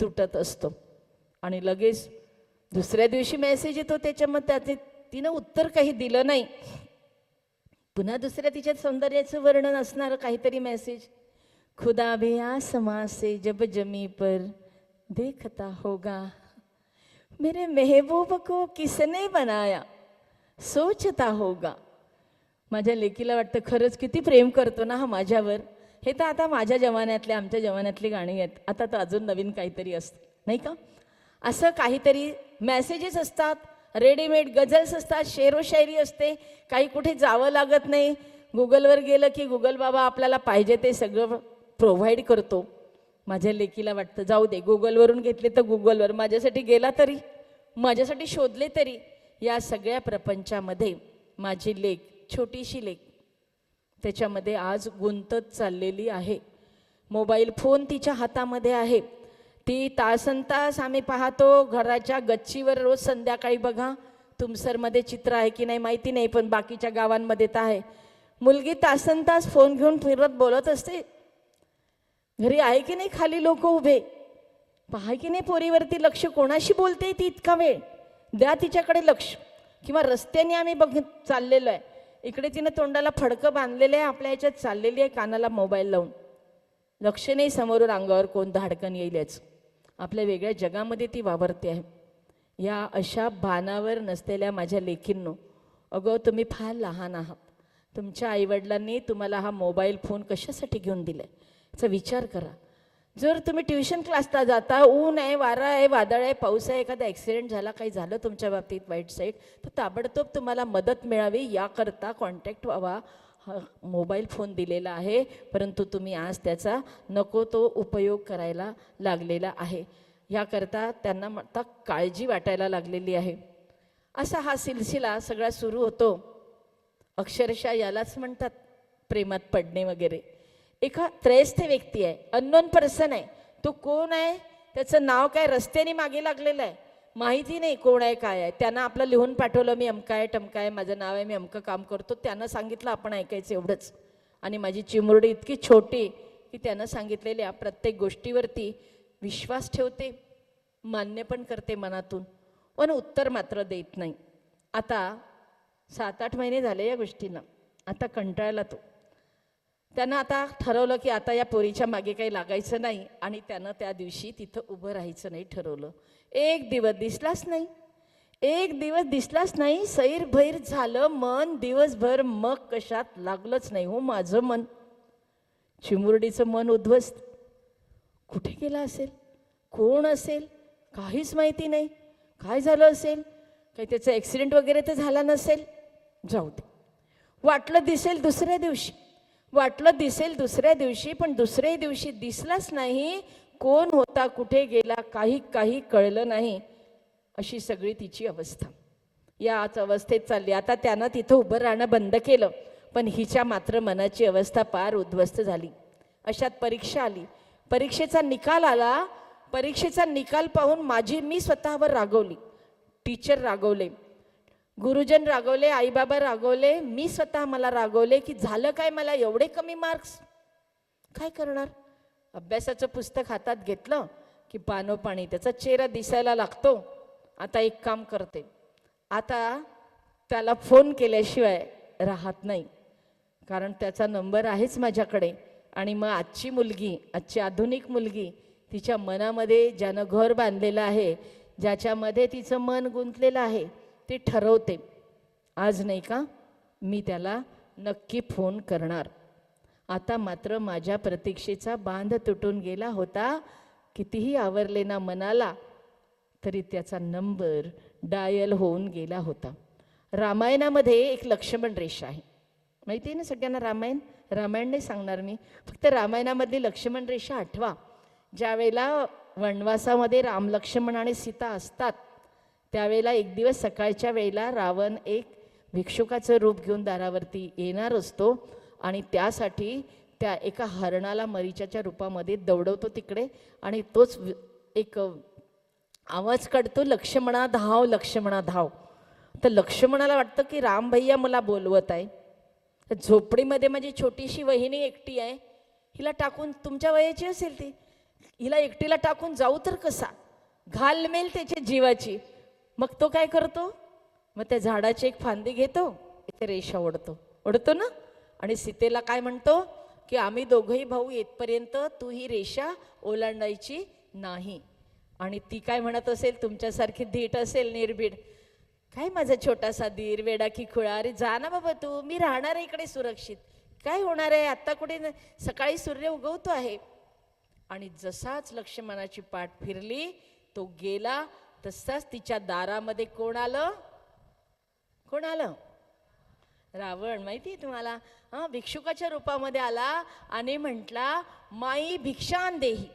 तुटत असतो आणि लगेच दुसऱ्या दिवशी मेसेज येतो त्याच्यामध्ये त्याचे तिनं उत्तर काही दिलं नाही, पुन्हा दुसऱ्या तिच्या सौंदर्याचं वर्णन असणारं काहीतरी मेसेज, खुदा भी आसमां से जब जमी पर देखता होगा, मेरे महबूब को किसने बनाया सोचता होगा. माझ्या लेकीला वाटतं खरंच किती प्रेम करतो ना हा माझ्यावर. हे तर आता माझ्या जमान्यातले आमच्या जमान्यातली गाणी आहेत, आता तर अजून नवीन काहीतरी असतं नाही का. असं काहीतरी मेसेजेस असतात, रेडीमेड गझल्स असतात, शेरो शायरी असते, काही कुठे जावं लागत नाही. गुगलवर गेलं की गुगल बाबा आपल्याला पाहिजे ते सगळं प्रोव्हाइड करतो. माझ्या लेकीला वाटतं जाऊ दे, गुगलवरून घेतले तर गुगलवर, माझ्यासाठी गेला तरी, माझ्यासाठी शोधले तरी. या सगळ्या प्रपंचामध्ये माझी लेक, छोटीशी लेक, त्याच्यामध्ये आज गुंतत चाललेली आहे. मोबाईल फोन तिच्या हातामध्ये आहे. ती तासनतास आम्ही पाहतो घराच्या गच्चीवर रोज संध्याकाळी. बघा तुमसरमध्ये चित्र आहे की नाही माहिती नाही, पण बाकीच्या गावांमध्ये तर आहे. मुलगी तासनतास फोन घेऊन फिरत बोलत असते. घरी आहे की नाही खाली लोक उभे, पहा की नाही पोरीवरती लक्ष, कोणाशी बोलते ती इतका वेळ, द्या तिच्याकडे लक्ष. किंवा रस्त्याने आम्ही चाललेलो आहे, इकडे तिनं तोंडाला फडकं बांधलेलं आहे, आपल्या ह्याच्यात चाललेली आहे कानाला मोबाईल लावून, लक्ष नाही समोरून अंगावर कोण धाडकन येईल याचं. आपल्या वेगळ्या जगामध्ये ती वावरते आहे. या अशा भानावर नसलेल्या माझ्या लेकींनो, अगं तुम्ही फार लहान आहात. तुमच्या आईवडिलांनी तुम्हाला हा मोबाईल फोन कशासाठी घेऊन दिला आहे याचा विचार करा. जर तुम्ही ट्युशन क्लासला जाता, ऊन आहे, वारा आहे, वादळ आहे, पाऊस आहे, एखादा ॲक्सिडेंट झाला, काही झालं तुमच्या बाबतीत वाईट साईड, तर ताबडतोब तुम्हाला मदत मिळावी याकरता कॉन्टॅक्ट व्हावा हा मोबाईल फोन दिलेला आहे. परंतु तुम्ही आज त्याचा नको तो उपयोग करायला लागलेला आहे. याकरता त्यांना आता काळजी वाटायला लागलेली आहे. असा हा सिलसिला सगळा सुरू होतो. अक्षरशः यालाच म्हणतात प्रेमात पडणे वगैरे. एका त्रयस्थ व्यक्ती आहे, अननोन पर्सन आहे. तो कोण आहे, त्याचं नाव काय, रस्त्याने मागे लागलेलं आहे, माहिती नाही कोण आहे काय आहे. त्यानं आपलं लिहून पाठवलं, मी अमका आहे टमका आहे, माझं नाव आहे, मी अमकं काम करतो. त्यानं सांगितलं, आपण ऐकायचं एवढंच. आणि माझी चिमुरडी इतकी छोटी की त्यानं सांगितलेल्या प्रत्येक गोष्टीवरती विश्वास ठेवते, मान्य पण करते मनातून, पण उत्तर मात्र देत नाही. आता 7-8 महिने झाले या गोष्टींना. आता कंटाळला तो. त्यानं आता ठरवलं की आता या पोरीच्या मागे काही लागायचं नाही आणि त्यानं त्या दिवशी तिथं उभं राहायचं नाही ठरवलं. एक दिवस दिसलाच नाही, एक दिवस दिसलाच नाही. सैरभैर झालं मन दिवसभर, मग कशात लागलंच नाही हो माझं मन. चिमुरडीचं मन उद्ध्वस्त. कुठे गेला असेल, कोण असेल, काहीच माहिती नाही. काय झालं असेल, काही त्याचं ॲक्सिडेंट वगैरे तर झाला नसेल, जाऊ दे. वाटलं दिसेल दुसऱ्या दिवशी, वाटलं दिसेल दुसऱ्या दिवशी, पण दुसऱ्या दिवशी दिसलाच नाही. कोण होता, कुठे गेला, काही कळलं नाही. अशी सगळी तिची अवस्था याच अवस्थेत चालली. आता त्यानं तिथं उभं राहणं बंद केलं, पण हिच्या मात्र मनाची अवस्था पार उद्ध्वस्त झाली. अशात परीक्षा आली, परीक्षेचा निकाल आला. परीक्षेचा निकाल पाहून मी स्वतःवर रागवली. टीचर रागवले, गुरुजन रागवले, आईबाबा रागवले, मी स्वतः मला रागवले की झालं काय, मला एवढे कमी मार्क्स. काय करणार, अभ्यासाचं पुस्तक हातात घेतलं की पानोपाणी त्याचा चेहरा दिसायला लागतो. आता एक काम करते, आता त्याला फोन केल्याशिवाय राहत नाही, कारण त्याचा नंबर आहेच माझ्याकडे. आणि मग आजची मुलगी, आजची आधुनिक मुलगी, तिच्या मनामध्ये ज्यानं घर बांधलेलं आहे, ज्याच्यामध्ये तिचं मन गुंतलेलं आहे, ते ठरवते आज नाही का मी त्याला नक्की फोन करणार. आता मात्र माझ्या प्रतीक्षेचा बांध तुटून गेला होता. कितीही आवरले ना मनाला, तरी त्याचा नंबर डायल होऊन गेला होता. रामायणामध्ये एक लक्ष्मण रेषा आहे, माहिती आहे ना सगळ्यांना. रामायण नाही सांगणार मी, फक्त रामायणामधली लक्ष्मण रेषा आठवा. ज्यावेळेला वनवासामध्ये राम, लक्ष्मण आणि सीता असतात, त्यावेळेला एक दिवस सकाळच्या वेळेला रावण एक भिक्षुकाचं रूप घेऊन दारावरती येणार असतो आणि त्यासाठी त्या एका हरणाला मरीच्याच्या रूपामध्ये दौडवतो तिकडे. आणि तोच एक आवाज काढतो, लक्ष्मणा धाव, लक्ष्मणा धाव. तर लक्ष्मणाला वाटतं की राम भैया मला बोलवत आहे. झोपडीमध्ये माझी छोटीशी वहिनी एकटी आहे, हिला टाकून, तुमच्या वयाची असेल ती, हिला एकटीला टाकून जाऊ तर कसा, घालमेल त्याच्या जीवाची. मग तो काय करतो, मग त्या झाडाची एक फांदी घेतो, इथे रेषा ओढतो ना, आणि सीतेला काय म्हणतो की आम्ही दोघंही भाऊ येतपर्यंत तू ही रेषा ओलांडायची नाही. आणि ती काय म्हणत असेल, तुमच्यासारखी धीट असेल निर्भीड, काय माझा छोटासा धीर वेडा की खुळा, अरे जा ना बाबा तू, मी राहणार आहे इकडे सुरक्षित, काय होणार आहे आत्ता, कुठे सकाळी सूर्य उगवतो आहे. आणि जसाच लक्ष्मणाची पाठ फिरली, तो गेला, तसाच तिच्या दारामध्ये कोण आलं, रावण. माहिती आहे तुम्हाला, भिक्षुकाच्या रूपामध्ये आला आणि म्हटला माई भिक्षान देही.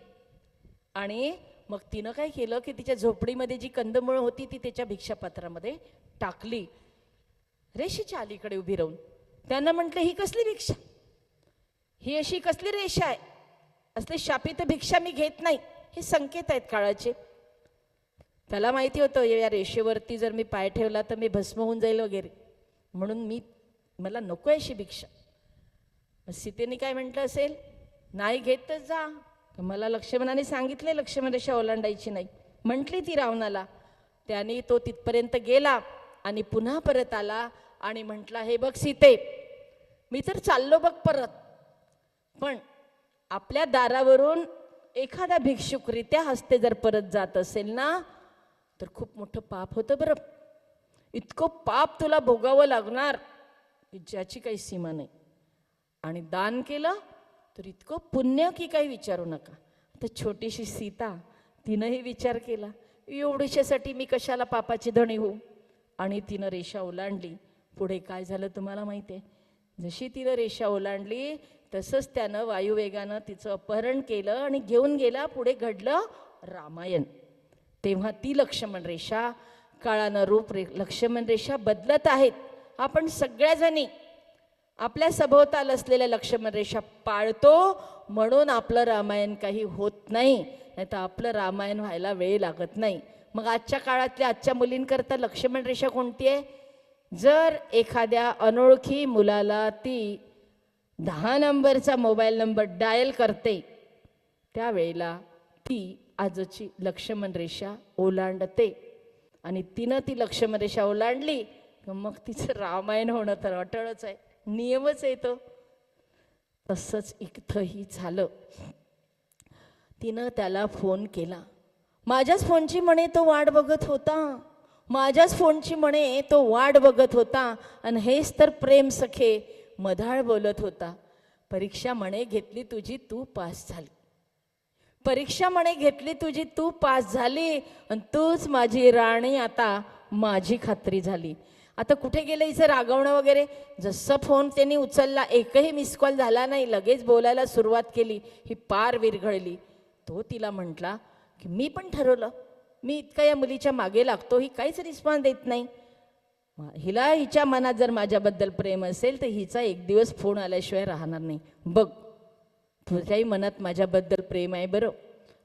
आणि मग तिनं काय केलं की तिच्या झोपडीमध्ये जी कंदमुळं होती ती त्याच्या भिक्षापात्रामध्ये टाकली, रेषेच्या अलीकडे उभी राहून. त्यांना म्हटलं ही कसली भिक्षा, ही अशी कसली रेषा आहे, असले शापित भिक्षा मी घेत नाही, हे संकेत आहेत काळाचे. त्याला माहिती होतं या रेषेवरती जर मी पाय ठेवला तर मी भस्म होऊन जाईल वगैरे, म्हणून मला नको अशी भिक्षा. सीतेने काय म्हटलं असेल, नाही घेत तर जा, मला लक्ष्मणाने सांगितले लक्ष्मण रेषा ओलांडायची नाही, म्हटली ती रावणाला. त्याने तो तिथपर्यंत गेला आणि पुन्हा परत आला आणि म्हटला हे बघ सीते, मी तर चाललो बघ परत, पण आपल्या दारावरून एखादा भिक्षुकरित्या हस्ते जर परत जात असेल ना तर खूप मोठं पाप होतं बरं. इतकं पाप तुला भोगावं लागणार की ज्याची काही सीमा नाही. आणि दान केलं तर इतकं पुण्य की काही विचारू नका. तर छोटीशी सीता, तिनंही विचार केला, एवढ्यासाठी मी कशाला पापाची धणी होऊ, आणि तिनं रेषा ओलांडली. पुढे काय झालं तुम्हाला माहिती आहे, जशी तिनं रेषा ओलांडली तसंच त्यानं वायुवेगानं तिचं अपहरण केलं आणि घेऊन गेला. पुढे घडलं रामायण. तेव्हा ती लक्ष्मण रेषा, काळानं रूप लक्ष्मण रेषा बदलत आहेत. आपण सगळ्याजणी आपल्या सभोवताल असलेल्या लक्ष्मण रेषा पाळतो, म्हणून आपलं रामायण काही होत नाही, नाही तर आपलं रामायण व्हायला वेळ लागत नाही. मग आजच्या काळातल्या आजच्या मुलींकरता लक्ष्मण रेषा कोणती आहे, जर एखाद्या अनोळखी मुलाला ती 10 नंबरचा मोबाईल नंबर डायल करते, त्यावेळेला ती आजची लक्ष्मण रेषा ओलांडते. आणि तिनं ती लक्ष्मण रेषा ओलांडली मग तिचं रामायण होणं तर अटळच आहे, नियमच आहे तो. तसंच इथंही झालं. तिनं त्याला फोन केला, माझ्याच फोनची म्हणे तो वाट बघत होता, माझ्याच फोनची म्हणे तो वाट बघत होता. आणि हेच तर प्रेम सखे मधाळ बोलत होता. परीक्षा म्हणे घेतली तुझी तू पास झाली, परीक्षा म्हणे घेतली तुझी तू पास झाली, आणि तूच माझी राणी आता माझी खात्री झाली. आता कुठे गेलं हिचं रागवणं वगैरे. जसं फोन त्यांनी उचलला, एकही मिस कॉल झाला नाही, लगेच बोलायला सुरुवात केली. ही पार विरघळली. तो तिला म्हटला की मी पण ठरवलं, मी इतका या मुलीच्या मागे लागतो, ही काहीच रिस्पॉन्स देत नाही. हिला हिच्या मनात जर माझ्याबद्दल प्रेम असेल तर हिचा एक दिवस फोन आल्याशिवाय राहणार नाही. बघ तुझ्याही मनात माझ्याबद्दल प्रेम आहे बरं.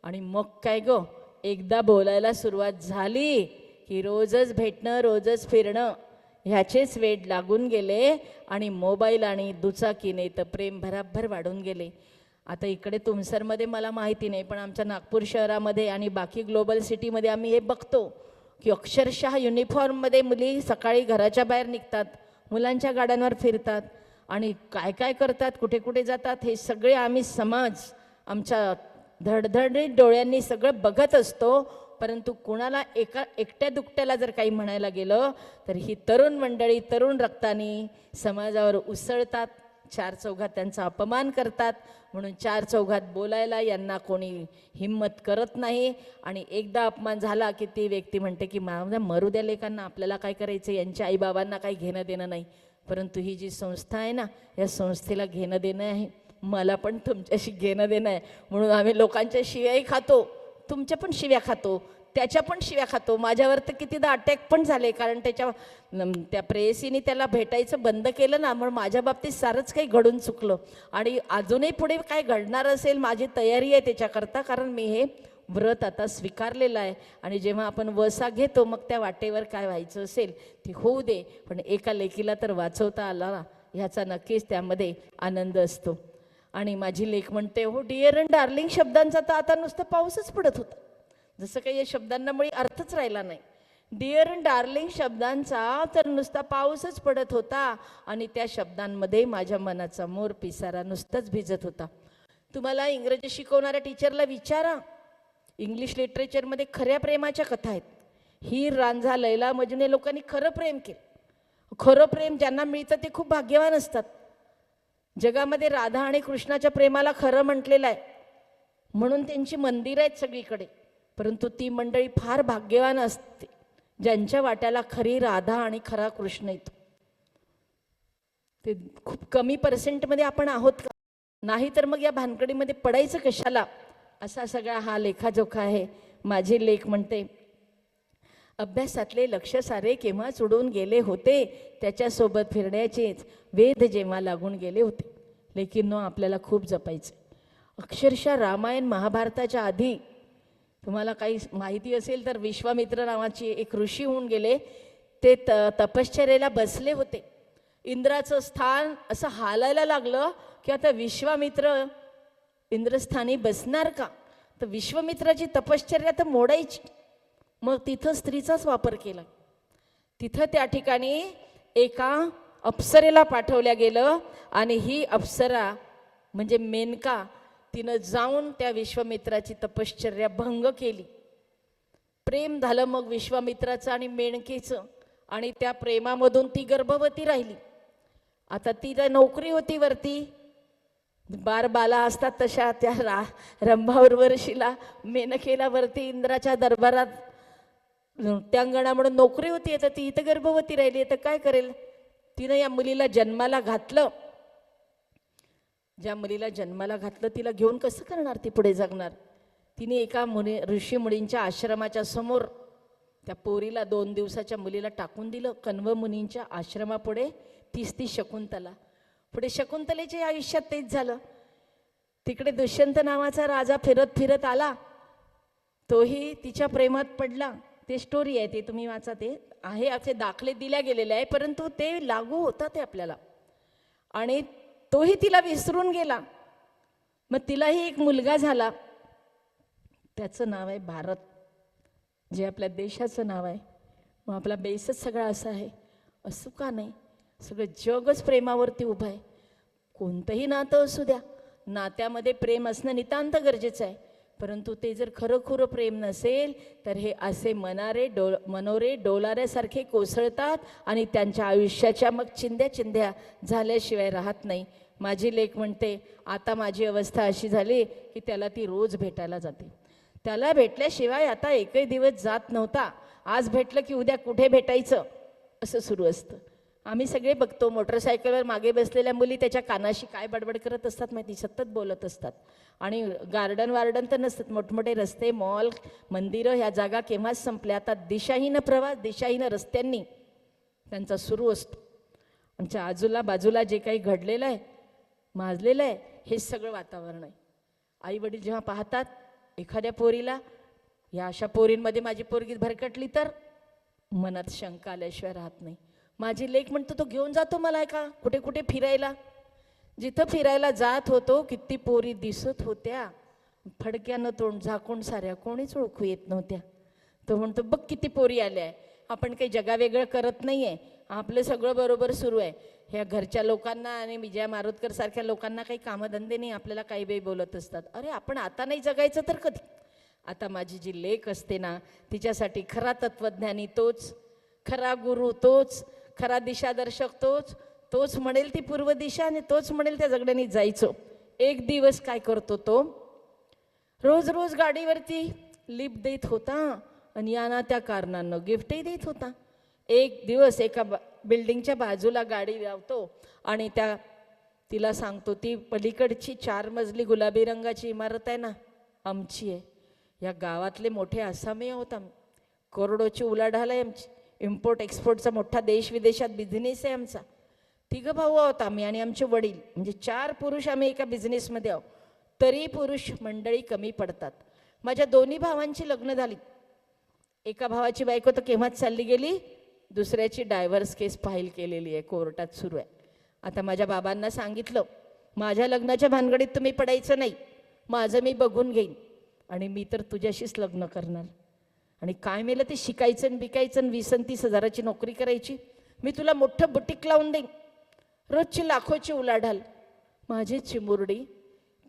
आणि मग काय गो, एकदा बोलायला सुरुवात झाली की रोजच भेटणं, रोजच फिरणं ह्याचेच वेड लागून गेले. आणि मोबाईल आणि दुचाकीने तर प्रेम भराभर वाढून गेले. आता इकडे तुमसरमध्ये मला माहिती नाही, पण आमच्या नागपूर शहरामध्ये आणि बाकी ग्लोबल सिटीमध्ये आम्ही हे बघतो की अक्षरशः युनिफॉर्ममध्ये मुली सकाळी घराच्या बाहेर निघतात, मुलांच्या गाड्यांवर फिरतात आणि काय काय करतात, कुठे कुठे जातात, हे सगळे आम्ही समाज आमच्या धडधडीत डोळ्यांनी सगळं बघत असतो. परंतु कुणाला एकट्या दुकट्याला जर काही म्हणायला गेलं तर ही तरुण मंडळी तरुण रक्तानी समाजावर उसळतात, चार चौघात त्यांचा अपमान करतात. म्हणून चार चौघात बोलायला यांना कोणी हिम्मत करत नाही. आणि एकदा अपमान झाला की ती व्यक्ती म्हणते की मरू द्या लेकांना, आपल्याला काय करायचं, यांच्या आईबाबांना काही घेणं देणं नाही. परंतु ही जी संस्था आहे ना, या संस्थेला घेणं देणं आहे, मला पण तुमच्याशी घेणं देणं आहे. म्हणून आम्ही लोकांच्या शिव्याही खातो, तुमच्या पण शिव्या खातो, त्याच्या पण शिव्या खातो. माझ्यावर तर कितीदा अटॅक पण झाले, कारण त्या प्रेयसीने त्याला भेटायचं बंद केलं ना, म्हणून माझ्या बाबतीत सारंच काही घडून चुकलं. आणि अजूनही पुढे काय घडणार असेल माझी तयारी आहे त्याच्याकरता, कारण मी हे व्रत आता स्वीकारलेलं आहे. आणि जेव्हा आपण वसा घेतो मग त्या वाटेवर काय व्हायचं असेल ते होऊ दे, पण एका लेकीला तर वाचवता आला ह्याचा नक्कीच त्यामध्ये आनंद असतो. आणि माझी लेक म्हणते, हो डिअर अँड डार्लिंग शब्दांचा तर आता नुसतं पाऊसच पडत होता, जसं काही या शब्दांना मुळी अर्थच राहिला नाही. डिअर अँड डार्लिंग शब्दांचा तर नुसता पाऊसच पडत होता आणि त्या शब्दांमध्ये माझ्या मनाचा मोर पिसारा नुसताच भिजत होता. तुम्हाला इंग्रजी शिकवणाऱ्या टीचरला विचारा, इंग्लिश लिटरेचरमध्ये खऱ्या प्रेमाच्या कथा आहेत. हीर रांझा लैला मजनू लोकांनी खरं प्रेम केलं. खरं प्रेम ज्यांना मिळतं ते खूप भाग्यवान असतात. जगामध्ये राधा आणि कृष्णाच्या प्रेमाला खरं म्हटलेलं आहे, म्हणून त्यांची मंदिरं आहेत सगळीकडे. परंतु ती मंडळी फार भाग्यवान असते ज्यांच्या वाट्याला खरी राधा आणि खरा कृष्ण येतो. ते खूप कमी पर्सेंटमध्ये आपण आहोत का? नाही तर मग या भानकडीमध्ये पडायचं कशाला, असा सगळा हा लेखाजोखा आहे. माझी लेख म्हणते, अभ्यासातले लक्ष सारे केव्हाच उडून गेले होते, त्याच्यासोबत फिरण्याचेच वेध जेव्हा लागून गेले होते. लेकिन आपल्याला खूप जपायचं. अक्षरशः रामायण महाभारताच्या आधी तुम्हाला काही माहिती असेल तर विश्वामित्र नावाची एक ऋषी होऊन गेले. ते तपश्चर्येला बसले होते. इंद्राचं स्थान असं हालायला लागलं की आता विश्वामित्र इंद्रस्थानी बसणार का, तर विश्वामित्राची तपश्चर्या तर मोडायची. मग तिथं स्त्रीचाच वापर केला. तिथं त्या ठिकाणी एका अप्सरेला पाठवल्या गेलं आणि ही अप्सरा म्हणजे मेनका, तिनं जाऊन त्या विश्वामित्राची तपश्चर्या भंग केली. प्रेम झालं मग विश्वामित्राचं आणि मेनकेचं, आणि त्या प्रेमामधून ती गर्भवती राहिली. आता तिला नोकरी होती वरती, बाला असतात तशा त्या रंभावर्षीला मेनकेला वरती इंद्राच्या दरबारात नृत्यांगणा म्हणून नोकरी होती. तर ती इथं गर्भवती राहिली. तर काय करेल? तिनं या मुलीला जन्माला घातलं. ज्या मुलीला जन्माला घातलं तिला घेऊन कसं करणार, ती पुढे जगणार. तिने एका ऋषी मुनींच्या आश्रमाच्या समोर त्या पोरीला 2 दिवसाच्या मुलीला टाकून दिलं. कण्व मुनींच्या आश्रमापुढे तीच ती शकुंतला. पुढे शकुंतलेच्या आयुष्यात तेच झालं. तिकडे दुष्यंत नावाचा राजा फिरत फिरत आला, तोही तिच्या प्रेमात पडला. ते स्टोरी आहे, ते तुम्ही वाचा, ते आहे, असे दाखले दिल्या गेलेले आहे, परंतु ते लागू होतात ते आपल्याला. आणि तोही तिला विसरून गेला. मग तिलाही एक मुलगा झाला, त्याचं नाव आहे भारत, जे आपल्या देशाचं नाव आहे. मग आपला बेसच सगळा असा आहे. असं का नाही? सगळं जगच प्रेमावरती उभं आहे. कोणतंही नातं असू द्या, नात्यामध्ये प्रेम असणं नितांत गरजेचं आहे. परंतु ते जर खरं प्रेम नसेल तर हे असे मनोरे डोलाऱ्यासारखे कोसळतात आणि त्यांच्या आयुष्याच्या मग चिंध्या झाल्याशिवाय राहत नाही. माझी लेक म्हणते, आता माझी अवस्था अशी झाली की त्याला ती रोज भेटायला जाते. त्याला भेटल्याशिवाय आता एकही दिवस जात नव्हता. आज भेटलं की उद्या कुठे भेटायचं असं सुरू असतं. आम्ही सगळे बघतो, मोटरसायकलवर मागे बसलेल्या मुली त्याच्या कानाशी काय बडबड करत असतात माहिती, सतत बोलत असतात. आणि गार्डन तर नसतात, मोठमोठे रस्ते, मॉल, मंदिरं, ह्या जागा केव्हाच संपल्या. आता दिशाहीन प्रवास, दिशाहीन रस्त्यांनी त्यांचा सुरू असतो. आमच्या बाजूला जे काही घडलेलं आहे, माजलेलं आहे, हे सगळं वातावरण आहे. आई वडील जेव्हा पाहतात एखाद्या पोरीला, या अशा पोरींमध्ये माझी पोरगी भरकटली तर मनात शंका आल्याशिवाय राहत नाही. माझी लेक म्हणतो, तो घेऊन जातो मला का कुठे कुठे फिरायला. जिथं फिरायला जात होतो किती पोरी दिसत होत्या, फडक्यानं तोंड झाकून साऱ्या, कोणीच ओळखू येत नव्हत्या. तो म्हणतो, बघ किती पोरी आल्या आहे. आपण काही जगावेगळं करत नाही आहे, आपलं सगळं बरोबर सुरू आहे. ह्या घरच्या लोकांना आणि विजया मारुतकर सारख्या लोकांना काही कामधंदे नाही, आपल्याला काही वेळ बोलत असतात. अरे आपण आता नाही जगायचं तर कधी? आता माझी जी लेक असते ना, तिच्यासाठी खरा तत्वज्ञानी तोच, खरा गुरु तोच, खरा दिशादर्शक तोच म्हणेल ती पूर्व दिशा आणि तोच म्हणेल त्या जगण्याने जायचो. एक दिवस काय करतो तो, रोज गाडीवरती लिफ्ट देत होता आणि याना त्या कारणानं गिफ्टही देत होता. एक दिवस एका बिल्डिंगच्या बाजूला गाडी लावतो आणि तिला सांगतो, ती पलीकडची 4 मजली गुलाबी रंगाची इमारत आहे ना, आमची आहे. या गावातले मोठे आसामी आहोत आम्ही, करोडोची उलाढाल आहे आमची, इम्पोर्ट एक्सपोर्टचा मोठा देश विदेशात बिझनेस आहे आमचा. 3 भाऊ आहोत आम्ही आणि आमचे वडील, म्हणजे 4 पुरुष आम्ही एका बिझनेसमध्ये आहोत. तरी पुरुष मंडळी कमी पडतात. माझ्या 2 भावांची लग्न झाली. एका भावाची बायको तर केव्हाच चालली गेली, दुसऱ्याची डायव्हर्स केस फाईल केलेली आहे, कोर्टात सुरू आहे. आता माझ्या बाबांना सांगितलं माझ्या लग्नाच्या भानगडीत तुम्ही पडायचं नाही, माझं मी बघून घेईन आणि मी तर तुझ्याशीच लग्न करणार. आणि काय मेलं ते शिकायचं आणि बिकायचं आणि 20-30 हजाराची नोकरी करायची. मी तुला मोठं बुटीक लावून देईन, रोजची लाखोची उलाढाल. माझी चिमुरडी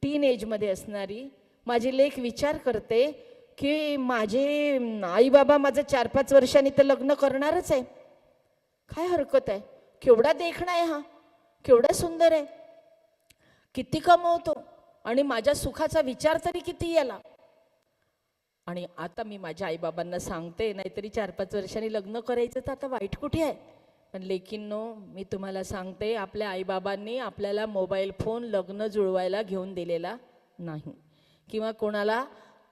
टीन एजमध्ये असणारी माझी लेक विचार करते की माझे आईबाबा माझं 4-5 वर्षांनी तर लग्न करणारच आहे. काय हरकत आहे, केवढा देखणा आहे हा, केवढा सुंदर आहे, किती कमवतो आणि माझ्या सुखाचा विचार तरी किती याला. आणि आता मी माझ्या आईबाबांना सांगते, नाहीतरी 4-5 वर्षांनी लग्न करायचं तर आता वाईट कुठे आहे. पण लेकिनो मी तुम्हाला सांगते, आपल्या आईबाबांनी आपल्याला मोबाईल फोन लग्न जुळवायला घेऊन दिलेला नाही किंवा कोणाला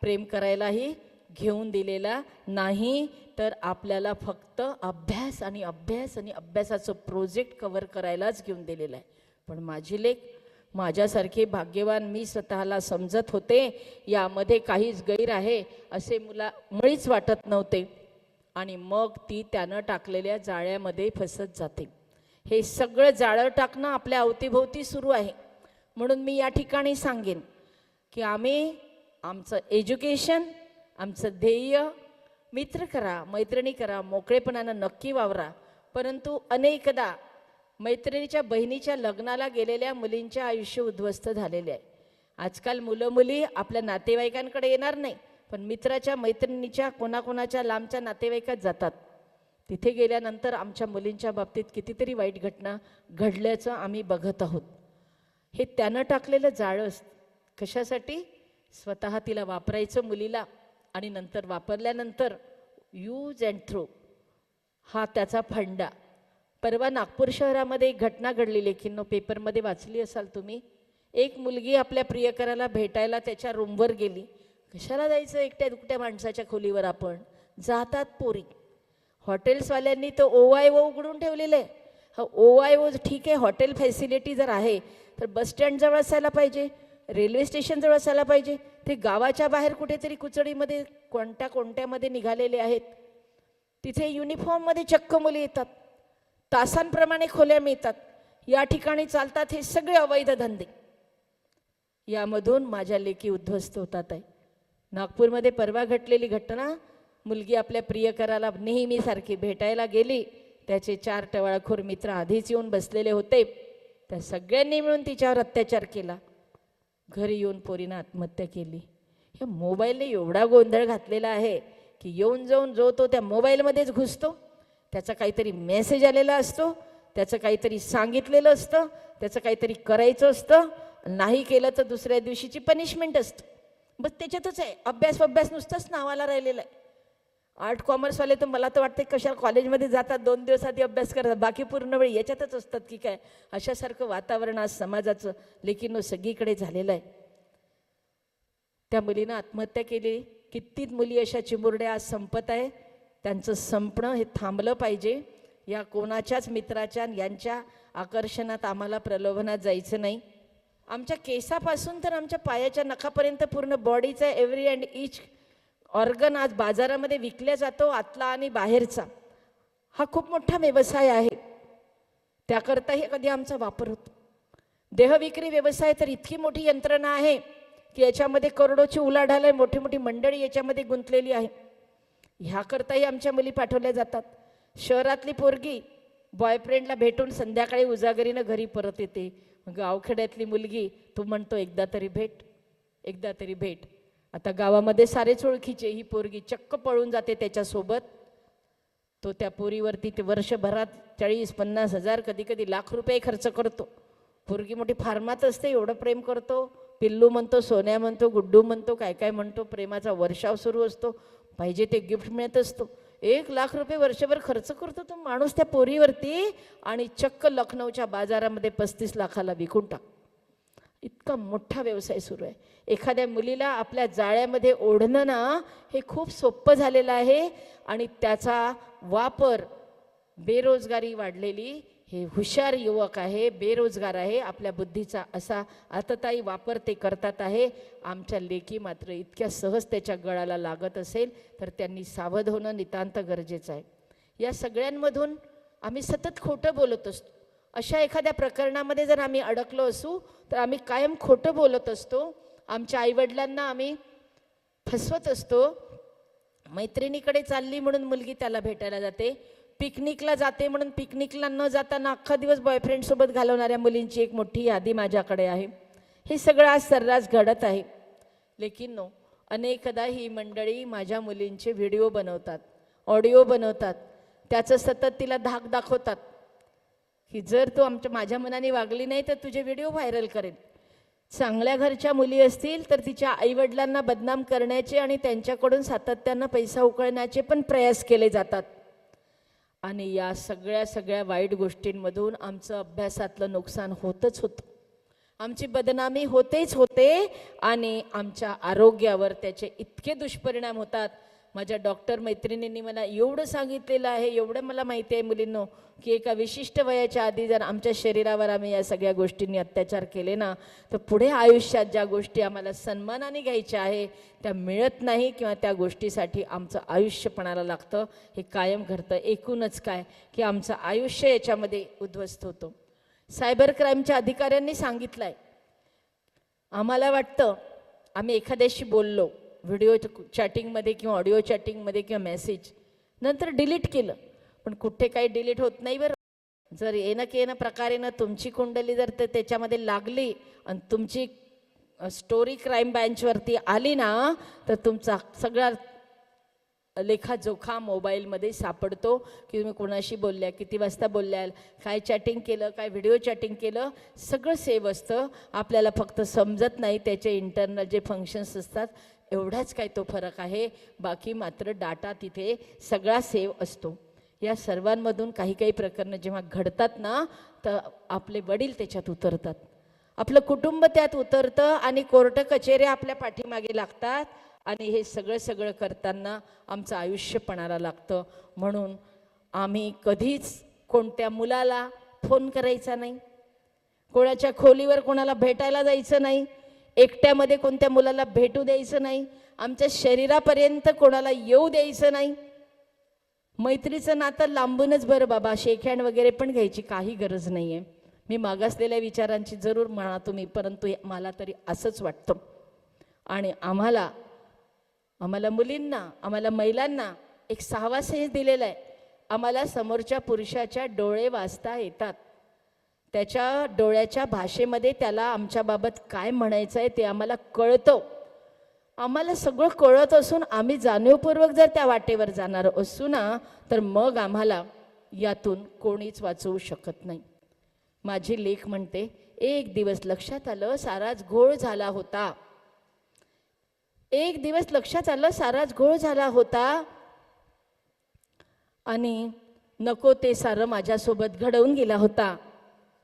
प्रेम करायलाही घेऊन दिलेला नाही. तर आपल्याला फक्त अभ्यास आणि अभ्यास आणि अभ्यासाचं प्रोजेक्ट कव्हर करायलाच घेऊन दिलेलं आहे. पण माझी लेक, माझ्यासारखे भाग्यवान मी स्वतःला समजत होते, यामध्ये काहीच गैर आहे असे मुळीच वाटत नव्हते. आणि मग ती त्यानं टाकलेल्या जाळ्यामध्ये फसत जाते. हे सगळं जाळं टाकणं आपल्या अवतीभोवती सुरू आहे. म्हणून मी या ठिकाणी सांगेन की आमचं एज्युकेशन, आमचं ध्येय, मित्र करा, मैत्रिणी करा, मोकळेपणानं नक्की वावरा. परंतु अनेकदा मैत्रिणीच्या बहिणीच्या लग्नाला गेलेल्या मुलींच्या आयुष्य उद्ध्वस्त झालेले आहे. आजकाल मुलं मुली आपल्या नातेवाईकांकडे येणार नाही, पण मित्राच्या मैत्रिणीच्या कोणाकोणाच्या लांबच्या नातेवाईकात जातात. तिथे गेल्यानंतर आमच्या मुलींच्या बाबतीत कितीतरी वाईट घटना घडल्याचं आम्ही बघत आहोत. हे त्यानं टाकलेलं जाळं कशासाठी? स्वतः तिला वापरायचं मुलीला आणि नंतर वापरल्यानंतर यूज अँड थ्रो हा त्याचा फंडा. परवा नागपूर शहरामध्ये एक घटना घडली, लेखींनो पेपरमध्ये वाचली असाल तुम्ही. एक मुलगी आपल्या प्रियकराला भेटायला त्याच्या रूमवर गेली. कशाला जायचं एकट्या दुकट्या माणसाच्या खोलीवर आपण, जातात पोरी. हॉटेल्सवाल्यांनी तो OYO उघडून ठेवलेलं आहे. हा OYO ठीक आहे, हॉटेल फॅसिलिटी जर आहे तर बस स्टँडजवळ असायला पाहिजे, रेल्वे स्टेशनजवळ असायला पाहिजे. ते गावाच्या बाहेर कुठेतरी कुचडीमध्ये कोणत्यामध्ये निघालेले आहेत. तिथे युनिफॉर्ममध्ये चक्क मुली येतात, तासांप्रमाणे खोल्या मिळतात, या ठिकाणी चालतात हे सगळे अवैध धंदे. यामधून माझ्या लेकी उद्ध्वस्त होतात आहे. नागपूरमध्ये परवा घडलेली घटना, मुलगी आपल्या प्रियकराला नेहमीसारखी भेटायला गेली. त्याचे 4 टवाळखोर मित्र आधीच येऊन बसलेले होते. त्या सगळ्यांनी मिळून तिच्यावर अत्याचार केला. घरी येऊन पोरीनं आत्महत्या केली. ह्या मोबाईलने एवढा गोंधळ घातलेला आहे की येऊन जाऊन जो तो त्या मोबाईलमध्येच घुसतो. त्याचा काहीतरी मेसेज आलेला असतो, त्याचं काहीतरी सांगितलेलं असतं, त्याचं काहीतरी करायचं असतं, नाही केलं तर दुसऱ्या दिवशीची पनिशमेंट असतं. बस त्याच्यातच आहे. अभ्यास नुसतंच नावाला राहिलेलं आहे. आर्ट कॉमर्सवाले तर मला तर वाटते कशा कॉलेजमध्ये जातात, 2 दिवस आधी अभ्यास करतात, बाकी पूर्ण वेळ याच्यातच असतात की काय. अशासारखं वातावरण आज समाजाचं लेकिन सगळीकडे झालेलं आहे. त्या मुलीनं आत्महत्या केली. किती मुली अशा चिमुरड्या आज संपत आहे. त्यांचं संपणं हे थांबलं पाहिजे. या कोणाच्याच मित्राच्या यांच्या आकर्षणात आम्हाला प्रलोभनात जायचं नाही. आमच्या केसापासून तर आमच्या पायाच्या नखापर्यंत पूर्ण बॉडीचा एव्हरी अँड ईच ऑर्गन आज बाजारामध्ये विकल्या जातो, आतला आणि बाहेरचा. हा खूप मोठा व्यवसाय आहे. त्याकरताही कधी आमचा वापर होतो. देहविक्री व्यवसाय तर इतकी मोठी यंत्रणा आहे की याच्यामध्ये करोडोची उलाढाल आहे, मोठी मोठी मंडळी याच्यामध्ये गुंतलेली आहे. ह्याकरताही आमच्या मुली पाठवल्या जातात. शहरातली पोरगी बॉयफ्रेंडला भेटून संध्याकाळी उजागरीनं घरी परत येते. गावखेड्यातली मुलगी तो म्हणतो एकदा तरी भेट, एकदा तरी भेट. आता गावामध्ये सारेच ओळखीचे. ही पोरगी चक्क पळून जाते त्याच्यासोबत. तो त्या पोरीवरती ते वर्षभरात 40-50 हजार कधी कधी लाख रुपये खर्च करतो. पोरगी मोठी फार्मात असते, एवढं प्रेम करतो. पिल्लू म्हणतो, सोन्या म्हणतो, गुड्डू म्हणतो, काय काय म्हणतो. प्रेमाचा वर्षाव सुरू असतो. पाहिजे ते गिफ्ट मिळत असतो. 1 लाख रुपये वर्षभर खर्च करतो तो माणूस त्या पोरीवरती आणि चक्क लखनौच्या बाजारामध्ये 35 लाखाला विकून टाक. इतका मोठा व्यवसाय सुरू आहे. एखाद्या मुलीला आपल्या जाळ्यामध्ये ओढणं ना हे खूप सोपं झालेलं आहे. आणि त्याचा वापर, बेरोजगारी वाढलेली, हे हुशार युवक आहे, बेरोजगार आहे, आपल्या बुद्धीचा असा आतताई वापर ते करतात आहे. आमच्या लेकी मात्र इतक्या सहज त्याच्या गळाला लागत असेल तर त्यांनी सावध होणं नितांत गरजेचं आहे. या सगळ्यांमधून आम्ही सतत खोटं बोलत असतो. अशा एखाद्या प्रकरणामध्ये जर आम्ही अडकलो असू तर आम्ही कायम खोटं बोलत असतो, आमच्या आईवडिलांना आम्ही फसवत असतो. मैत्रिणीकडे चालली म्हणून मुलगी त्याला भेटायला जाते, पिकनिकला जाते म्हणून पिकनिकला न जाताना अख्खा दिवस बॉयफ्रेंडसोबत घालवणाऱ्या मुलींची एक मोठी यादी माझ्याकडे आहे. हे सगळं आज सर्रास घडत आहे. लेकिन नो, अनेकदा ही मंडळी माझ्या मुलींचे व्हिडिओ बनवतात, ऑडिओ बनवतात, त्याचं सतत तिला धाक दाखवतात की जर तू माझ्या मनाने वागली नाही तर तुझे व्हिडिओ व्हायरल करेल. चांगल्या घरच्या मुली असतील तर तिच्या आईवडिलांना बदनाम करण्याचे आणि त्यांच्याकडून सातत्यानं पैसा उकळण्याचे पण प्रयास केले जातात. आणि या सगळ्या वाईट गोष्टींमधून आमचं अभ्यासातलं नुकसान होतच होतं, आमची बदनामी होतेच होते आणि आमच्या आरोग्यावर त्याचे इतके दुष्परिणाम होतात. माझ्या डॉक्टर मैत्रिणींनी मला एवढं सांगितलेलं आहे, एवढं मला माहिती आहे मुलींनो, की एका विशिष्ट वयाच्या आधी जर आमच्या शरीरावर आम्ही या सगळ्या गोष्टींनी अत्याचार केले ना तर पुढे आयुष्यात ज्या गोष्टी आम्हाला सन्मानाने घ्यायच्या आहे त्या मिळत नाही किंवा त्या गोष्टीसाठी आमचं आयुष्य पणाला लागतं. हे कायम घडतं. एकूणच काय की आमचं आयुष्य याच्यामध्ये उद्ध्वस्त होतं. सायबर क्राईमच्या अधिकाऱ्यांनी सांगितलं आहे, आम्हाला वाटतं आम्ही एखाद्याशी बोललो व्हिडिओ चॅटिंगमध्ये किंवा ऑडिओ चॅटिंगमध्ये किंवा मेसेज, नंतर डिलीट केलं, पण कुठे काही डिलीट होत नाही बरं. जर येणं प्रकारेनं तुमची कुंडली जर त्याच्यामध्ये लागली आणि तुमची स्टोरी क्राईम बेंचवरती आली ना तर तुमचा सगळा लेखाजोखा मोबाईलमध्ये सापडतो की तुम्ही कोणाशी बोलल्या, किती वाजता बोलल्याल, काय चॅटिंग केलं, काय व्हिडिओ चॅटिंग केलं, सगळं सेव्ह असतं. आपल्याला फक्त समजत नाही त्याचे इंटरनल जे फंक्शन्स असतात, एवढाच काय तो फरक आहे. बाकी मात्र डाटा तिथे सगळा सेव्ह असतो. या सर्वांमधून काही प्रकरणं जेव्हा घडतात ना तर आपले वडील त्याच्यात उतरतात, आपलं कुटुंब त्यात उतरतं आणि कोर्ट कचेऱ्या आपल्या पाठीमागे लागतात आणि हे सगळं करताना आमचं आयुष्य पणाला लागतं. म्हणून आम्ही कधीच कोणत्या मुलाला फोन करायचा नाही, कोणाच्या खोलीवर कोणाला भेटायला जायचं नाही, एकट्यामध्ये कोणत्या मुलाला भेटू द्यायचं नाही, आमच्या शरीरापर्यंत कोणाला येऊ द्यायचं नाही. मैत्रीचं नातं लांबूनच बरं बाबा, शेकहँड वगैरे पण घ्यायची काही गरज नाही आहे. मी मागासलेल्या विचारांची जरूर म्हणा तुम्ही, परंतु मला तरी असंच वाटतं. आणि आम्हाला मुलींना, आम्हाला महिलांना एक सहवास दिलेला आहे. आम्हाला समोरच्या पुरुषाच्या डोळे वाचता येतात, त्याच्या डोळ्याच्या भाषेमध्ये त्याला आमच्याबाबत काय म्हणायचं आहे ते आम्हाला कळतं. आम्हाला सगळं कळत असून आम्ही जाणीवपूर्वक जर त्या वाटेवर जाणार असू ना तर मग आम्हाला यातून कोणीच वाचवू शकत नाही. माझी लेक म्हणते, एक दिवस लक्षात आलं साराच घोळ झाला होता, एक दिवस लक्षात आलं साराच घोळ झाला होता आणि नको ते सारं माझ्यासोबत घडवून गेला होता.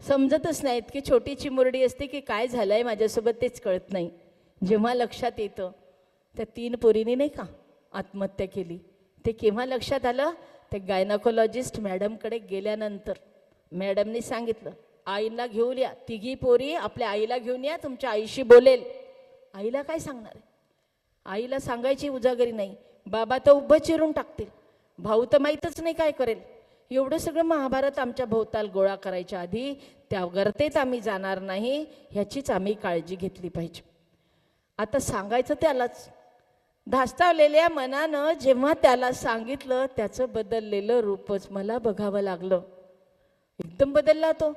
समजतच नाही, इतकी छोटी चिमुरडी असते की काय झालं आहे माझ्यासोबत तेच कळत नाही. जेव्हा लक्षात येतं त्या 3 पोरींनी नाही का आत्महत्या केली, ते केव्हा लक्षात आलं, ते गायनाकोलॉजिस्ट मॅडमकडे गेल्यानंतर. मॅडमनी सांगितलं, आईला घेऊन या, 3 पोरी आपल्या आईला घेऊन या, तुमच्या आईशी बोलेल. आईला काय सांगणार आहे, आईला सांगायची उजागरी नाही. बाबा तर उभं चिरून टाकतील, भाऊ तर माहीतच नाही काय करेल. एवढं सगळं महाभारत आमच्या भोवताल गोळा करायच्या आधी त्या गर्तेत आम्ही जाणार नाही ह्याचीच आम्ही काळजी घेतली पाहिजे. आता सांगायचं त्यालाच, धास्तावलेल्या मनानं जेव्हा त्याला सांगितलं त्याचं बदललेलं रूपच मला बघावं लागलं. एकदम बदलला तो.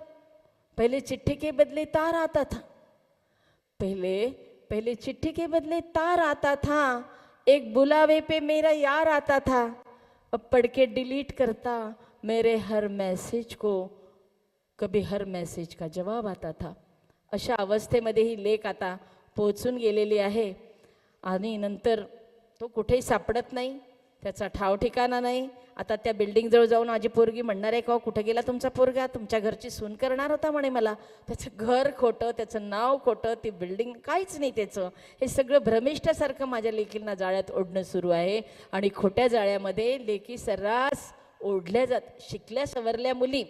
पहिले चिट्ठी के बदले तार आता था, पहले चिट्ठी के बदले तार आता था, एक बुलावे पे मेरा यार आता था, अब पढ़ के डिलीट करता मेरे हर मैसेज को, कभी हर मैसेज का जवाब आता था. अशा अवस्थेमध्ये ही लेख आता पोहोचून गेलेली आहे आणि नंतर तो कुठेही सापडत नाही, त्याचा ठाव ठिकाणा नाही. आता त्या बिल्डिंगजवळ जाऊन माझी पोरगी म्हणणार आहे का, कुठं गेला तुमचा पोरगा, तुमच्या घरची सून करणार होता म्हणे मला. त्याचं घर खोटं, त्याचं नाव खोटं, ती बिल्डिंग काहीच नाही त्याचं. हे सगळं भ्रमिष्ठासारखं माझ्या लेकींना जाळ्यात ओढणं सुरू आहे आणि खोट्या जाळ्यामध्ये लेकी सर्रास ओढल्या जात. शिकल्या सवरल्या मुली,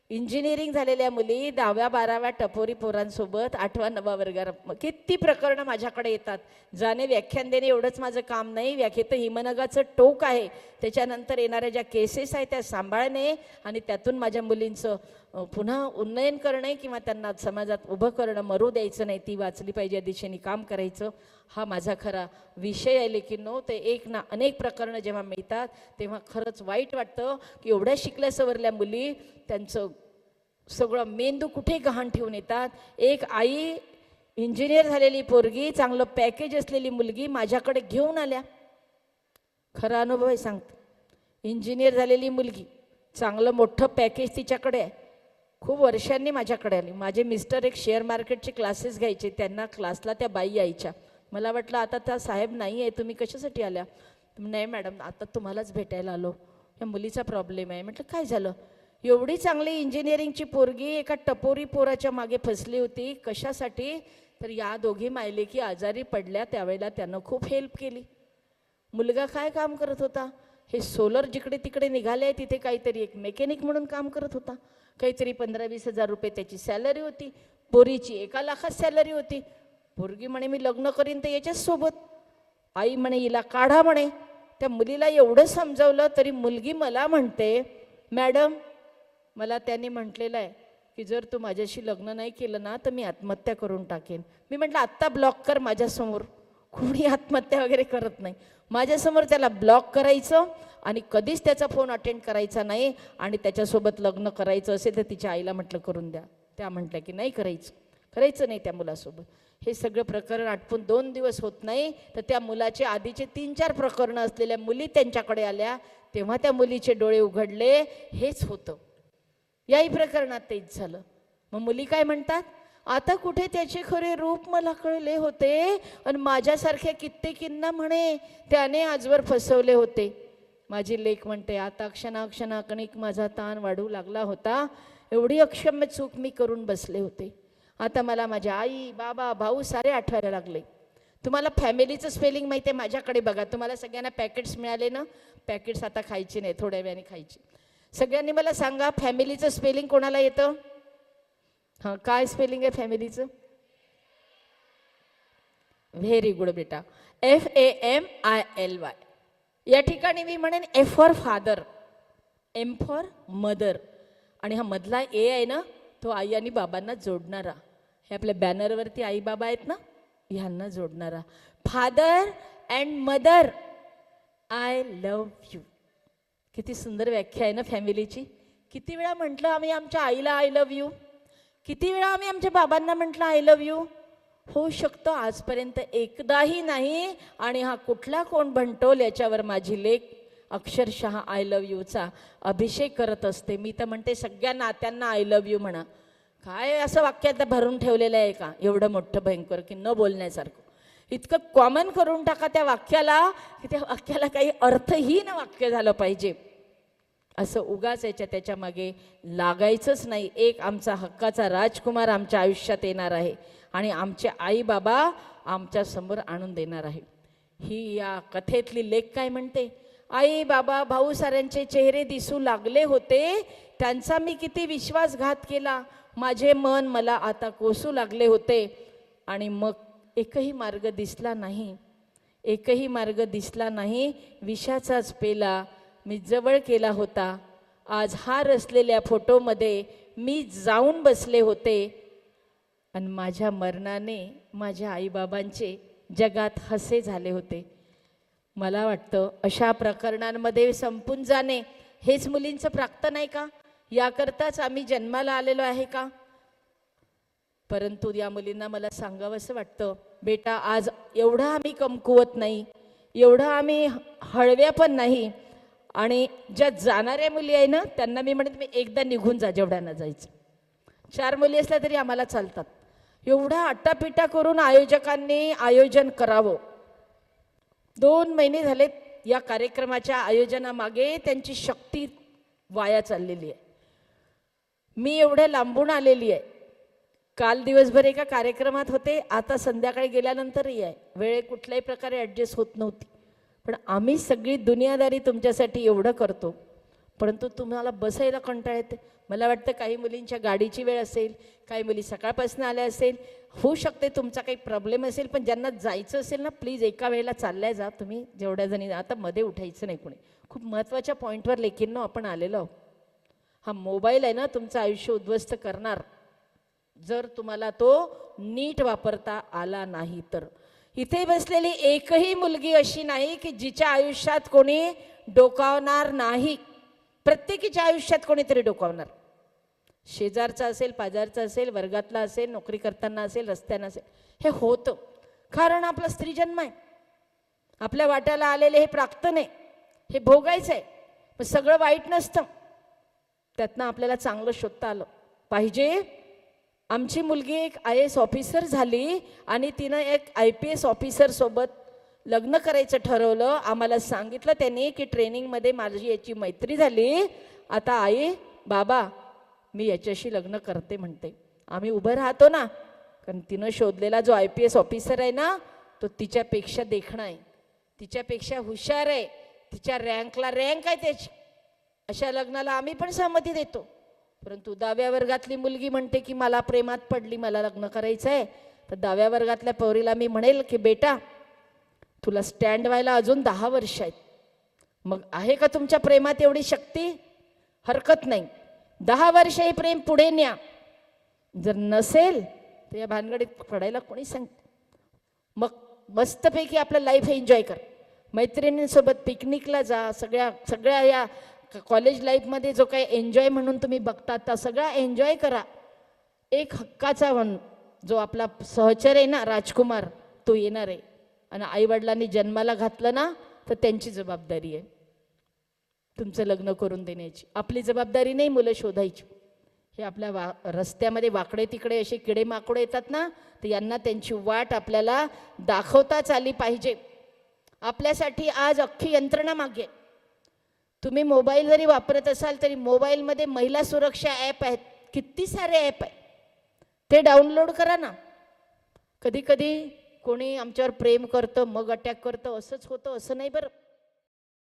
इंजिनिअरिंग झालेल्या मुली 10व्या 12व्या टपोरी पोरांसोबत 8व्या 9व्या वर्गात किती प्रकरणं माझ्याकडे येतात. जाणे व्याख्यान देणे एवढंच माझं काम नाही, व्याख्येत हिमनगाचं टोक आहे. त्याच्यानंतर येणाऱ्या ज्या केसेस आहेत त्या सांभाळणे आणि त्यातून माझ्या मुलींचं पुन्हा उन्नयन करणं किंवा त्यांना समाजात उभं करणं, मरू द्यायचं नाही, ती वाचली पाहिजे या दिशेने काम करायचं, हा माझा खरा विषय आहे. लेकिन नो, ते एक ना अनेक प्रकरणं जेव्हा मिळतात तेव्हा खरंच वाईट वाटतं की एवढ्या शिकल्या सवरल्या मुली त्यांचं सगळं मेंदू कुठे गहाण ठेवून येतात. एक आई इंजिनियर झालेली पोरगी, चांगलं पॅकेज असलेली मुलगी माझ्याकडे घेऊन आल्या. खरा अनुभव आहे सांगतो. इंजिनियर झालेली मुलगी, चांगलं मोठं पॅकेज तिच्याकडे आहे, खूप वर्षांनी माझ्याकडे आली. माझे मिस्टर एक शेअर मार्केटचे क्लासेस घ्यायचे, त्यांना क्लासला त्या बाई यायच्या. मला वाटलं आता त्या साहेब नाही आहे, तुम्ही कशासाठी आल्या? नाही मॅडम, आता तुम्हालाच भेटायला आलो, या मुलीचा प्रॉब्लेम आहे. म्हटलं काय झालं? एवढी चांगली इंजिनिअरिंगची पोरगी एका टपोरी पोराच्या मागे फसली होती. कशासाठी? तर या दोघी मायलेकी आजारी पडल्या, त्यावेळेला त्यानं खूप हेल्प केली. मुलगा काय काम करत होता? हे सोलर जिकडे तिकडे निघाले तिथे काहीतरी एक मेकॅनिक म्हणून काम करत होता. काहीतरी 15-20 हजार रुपये त्याची सॅलरी होती. पोरीची 1 लाखात सॅलरी होती. पोरगी म्हणे मी लग्न करीन तर याच्याच सोबत. आई म्हणे हिला काढा म्हणे. त्या मुलीला एवढं समजावलं तरी मुलगी मला म्हणते, मॅडम मला त्यांनी म्हटलेलं आहे की जर तू माझ्याशी लग्न नाही केलं ना तर मी आत्महत्या करून टाकेन. मी म्हटलं आत्ता ब्लॉक कर माझ्यासमोर. कोणी आत्महत्या वगैरे करत नाही. माझ्यासमोर त्याला ब्लॉक करायचं आणि कधीच त्याचा फोन अटेंड करायचा नाही. आणि त्याच्यासोबत लग्न करायचं असेल तर तिच्या आईला म्हटलं करून द्या. त्या म्हटल्या की नाही करायचं नाही त्या मुलासोबत. हे सगळं प्रकरण आटपून 2 दिवस होत नाही तर त्या मुलाचे आधीचे 3-4 प्रकरणं असलेल्या मुली त्यांच्याकडे आल्या. तेव्हा त्या मुलीचे डोळे उघडले, हेच होतं. याही प्रकरणात तेच झालं. मग मुली काय म्हणतात, आता कुठे त्याचे खरे रूप मला कळले होते आणि माझ्यासारख्या कित्येकींना म्हणे त्याने आजवर फसवले होते. माझी लेक म्हणते, आता क्षणाक्षणाकणिक माझा ताण वाढू लागला होता. एवढी अक्षम्य चूक मी करून बसले होते. आता मला माझ्या आई, बाबा, भाऊ सारे आठवायला लागले. तुम्हाला फॅमिलीचं स्पेलिंग माहिती आहे? माझ्याकडे बघा. तुम्हाला सगळ्यांना पॅकेट्स मिळाले ना? पॅकेट्स आता खायची नाही, थोड्या वेळाने खायची. सगळ्यांनी मला सांगा फॅमिलीचं स्पेलिंग कोणाला येतं? हां, काय स्पेलिंग आहे फॅमिलीचं? व्हेरी गुड बेटा. FAMILY. या ठिकाणी मी म्हणेन F for father, M for mother. आणि हा मधला A आहे ना, तो आई आणि बाबांना जोडणारा. हे आपल्या बॅनरवरती आई बाबा आहेत ना, ह्यांना जोडणारा. Father and mother, I love you. किती सुंदर व्याख्या आहे ना फॅमिलीची. किती वेळा म्हटलं आम्ही आमच्या आईला आय लव्ह यू? किती वेळा आम्ही आमच्या बाबांना म्हटलं आय लव्ह यू? होऊ शकतं आजपर्यंत एकदाही नाही. आणि हा कुठला कोण भंटोल याच्यावर माझी लेक अक्षरशः आय लव्ह यूचा अभिषेक करत असते. मी तर म्हणते सगळ्या नात्यांना आय लव्ह यू म्हणा. काय असं वाक्यात भरून ठेवलेलं आहे का एवढं मोठं भयंकर की न बोलण्यासारखं? इतकं कॉमन करून टाका त्या वाक्याला की त्या वाक्याला काही अर्थहीन वाक्य झालं पाहिजे. असं उगाच त्याच्या मागे लागायचंच नाही. एक आमचा हक्काचा राजकुमार आमच्या आयुष्यात येणार आहे आणि आमचे आई बाबा आमच्या समोर आणून देणार आहे. ही या कथेतली लेक काय म्हणते, आई बाबा भाऊ साऱ्यांचे चेहरे दिसू लागले होते, त्यांचा मी किती विश्वासघात केला, माझे मन मला आता कोसू लागले होते. आणि मग एकही मार्ग दिसला नाही, एकही मार्ग दिसला नाही. विषाचाच पेला मी जवळ केला होता. आज हार असलेल्या फोटोमध्ये मी जाऊन बसले होते आणि माझ्या मरणाने माझ्या आईबाबांचे जगात हसे झाले होते. मला वाटतं अशा प्रकरणांमध्ये संपून जाणे हेच मुलींचं प्राप्त नाही का? याकरताच आम्ही जन्माला आलेलो आहे का? परंतु या मुलींना मला सांगावंसं वाटतं, बेटा आज एवढा आम्ही कमकुवत नाही, एवढा आम्ही हळव्या पण नाही. आणि ज्या जाणाऱ्या मुली आहे ना त्यांना मी म्हणते, मी एकदा निघून जा जेवढ्यांना जायचं. 4 मुली असल्या तरी आम्हाला चालतात. एवढा अट्टापिटा करून आयोजकांनी आयोजन करावं. 2 महिने झालेत या कार्यक्रमाच्या आयोजनामागे त्यांची शक्ती वाया चाललेली आहे. मी एवढ्या लांबून आलेली आहे. काल दिवसभर एका कार्यक्रमात होते, आता संध्याकाळी गेल्यानंतरही आहे. वेळ कुठल्याही प्रकारे ॲडजस्ट होत नव्हती. पण आम्ही सगळी दुनियादारी तुमच्यासाठी एवढं करतो, परंतु तुम्हाला बसायला कंटाळा येते. मला वाटतं काही मुलींच्या गाडीची वेळ असेल, काही मुली सकाळपासून आल्या असेल, होऊ शकते तुमचा काही प्रॉब्लेम असेल. पण ज्यांना जायचं असेल ना प्लीज एका वेळेला चालल्या जा तुम्ही. जेवढ्या जणी आता मध्ये उठायचं नाही कोणी. खूप महत्त्वाच्या पॉईंटवर लेकींनो आपण आलेलो आहोत. हा मोबाईल आहे ना तुमचं आयुष्य उद्ध्वस्त करणार, जर तुम्हाला तो नीट वापरता आला नाही तर. इथे बसलेली एकही मुलगी अशी नाही की जिच्या आयुष्यात कोणी डोकावणार नाही. प्रत्येकीच्या आयुष्यात कोणीतरी डोकावणार. शेजारचा असेल, पाजारचा असेल, वर्गातला असेल, नोकरी करताना असेल, रस्त्यानं असेल. हे होतं कारण आपला स्त्री जन्म आहे. आपल्या वाट्याला आलेले हे प्राक्तन आहे, हे भोगायचं आहे. पण सगळं वाईट नसतं, त्यातनं आपल्याला चांगलं शोधता आलं पाहिजे. आमची मुलगी एक IAS ऑफिसर झाली आणि तिनं एक IPS ऑफिसर सोबत लग्न करायचं ठरवलं. आम्हाला सांगितलं त्यांनी की ट्रेनिंगमध्ये माझी याची मैत्री झाली, आता आई बाबा मी याच्याशी लग्न करते म्हणते. आम्ही उभं राहतो ना, कारण तिनं शोधलेला जो IPS ऑफिसर आहे ना तो तिच्यापेक्षा देखणा आहे, तिच्यापेक्षा हुशार आहे, तिच्या रँकला रँक आहे त्याची. अशा लग्नाला आम्ही पण सहमती देतो. परंतु 10व्या वर्गातली मुलगी म्हणते की मला प्रेमात पडली, मला लग्न करायचं आहे. तर 10व्या वर्गातल्या पोरीला मी म्हणेल की बेटा तुला स्टँड व्हायला अजून 10 वर्ष आहेत. मग आहे का तुमच्या प्रेमात एवढी शक्ती? हरकत नाही, 10 वर्ष हे प्रेम पुढे न्या. जर नसेल तर या भानगडीत पडायला कोणी सांगतं? मग मस्तपैकी आपलं लाईफ एन्जॉय कर, मैत्रिणींसोबत पिकनिकला जा. सगळ्या या कॉलेज लाईफमध्ये जो काही एन्जॉय म्हणून तुम्ही बघता त्या सगळा एन्जॉय करा. एक हक्काचा जो आपला सहचर आहे ना राजकुमार, तो येणार आहे. आणि आईवडिलांनी जन्माला घातलं ना तर त्यांची जबाबदारी आहे तुमचं लग्न करून देण्याची. आपली जबाबदारी नाही मुलं शोधायची. हे आपल्या रस्त्यामध्ये वाकडे तिकडे असे किडे माकडे येतात ना, तर यांना त्यांची वाट आपल्याला दाखवताच आली पाहिजे. आपल्यासाठी आज अख्खी यंत्रणा मागे. तुम्ही मोबाईल जरी वापरत असाल तरी मोबाईलमध्ये महिला सुरक्षा ॲप आहेत, किती सारे ॲप आहेत, ते डाउनलोड करा ना. कधी कधी कोणी आमच्यावर प्रेम करतं मग अटॅक करतं, असंच होतं असं नाही बरं.